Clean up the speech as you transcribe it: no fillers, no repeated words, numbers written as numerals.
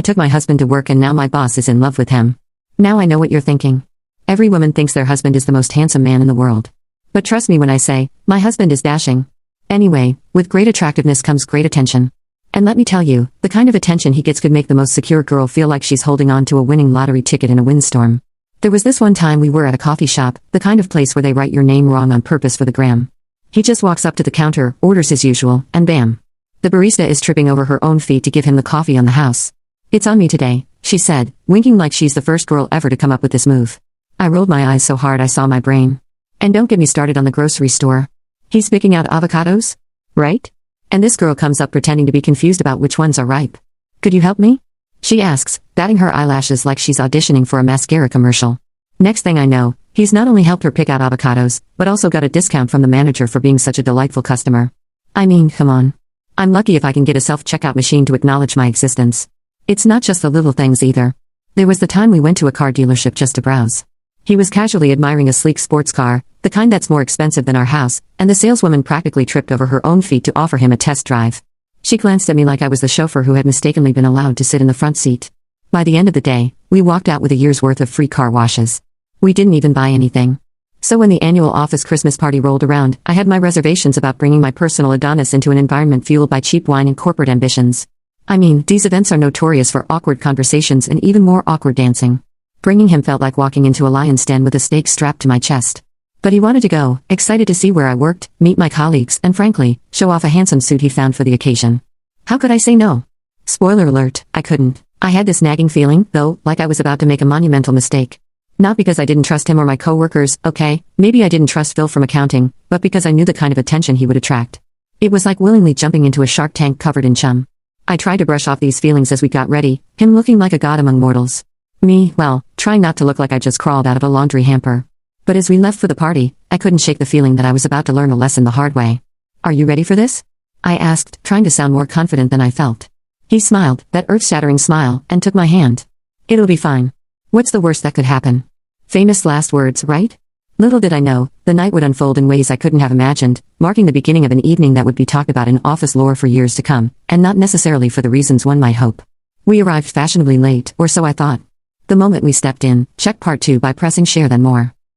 I took my husband to work and now my boss is in love with him. Now I know what you're thinking. Every woman thinks their husband is the most handsome man in the world. But trust me when I say, my husband is dashing. Anyway, with great attractiveness comes great attention. And let me tell you, the kind of attention he gets could make the most secure girl feel like she's holding on to a winning lottery ticket in a windstorm. There was this one time we were at a coffee shop, the kind of place where they write your name wrong on purpose for the gram. He just walks up to the counter, orders his usual, and bam. The barista is tripping over her own feet to give him the coffee on the house. "It's on me today," she said, winking like she's the first girl ever to come up with this move. I rolled my eyes so hard I saw my brain. And don't get me started on the grocery store. He's picking out avocados? Right? And this girl comes up pretending to be confused about which ones are ripe. "Could you help me?" she asks, batting her eyelashes like she's auditioning for a mascara commercial. Next thing I know, he's not only helped her pick out avocados, but also got a discount from the manager for being such a delightful customer. I mean, come on. I'm lucky if I can get a self-checkout machine to acknowledge my existence. It's not just the little things either. There was the time we went to a car dealership just to browse. He was casually admiring a sleek sports car, the kind that's more expensive than our house, and the saleswoman practically tripped over her own feet to offer him a test drive. She glanced at me like I was the chauffeur who had mistakenly been allowed to sit in the front seat. By the end of the day, we walked out with a year's worth of free car washes. We didn't even buy anything. So when the annual office Christmas party rolled around, I had my reservations about bringing my personal Adonis into an environment fueled by cheap wine and corporate ambitions. I mean, these events are notorious for awkward conversations and even more awkward dancing. Bringing him felt like walking into a lion's den with a stake strapped to my chest. But he wanted to go, excited to see where I worked, meet my colleagues, and frankly, show off a handsome suit he found for the occasion. How could I say no? Spoiler alert, I couldn't. I had this nagging feeling, though, like I was about to make a monumental mistake. Not because I didn't trust him or my coworkers, okay, maybe I didn't trust Phil from accounting, but because I knew the kind of attention he would attract. It was like willingly jumping into a shark tank covered in chum. I tried to brush off these feelings as we got ready, him looking like a god among mortals. Me, well, trying not to look like I just crawled out of a laundry hamper. But as we left for the party, I couldn't shake the feeling that I was about to learn a lesson the hard way. "Are you ready for this?" I asked, trying to sound more confident than I felt. He smiled, that earth-shattering smile, and took my hand. "It'll be fine. What's the worst that could happen?" Famous last words, right? Little did I know, the night would unfold in ways I couldn't have imagined, marking the beginning of an evening that would be talked about in office lore for years to come, and not necessarily for the reasons one might hope. We arrived fashionably late, or so I thought. The moment we stepped in, check part 2 by pressing share then more.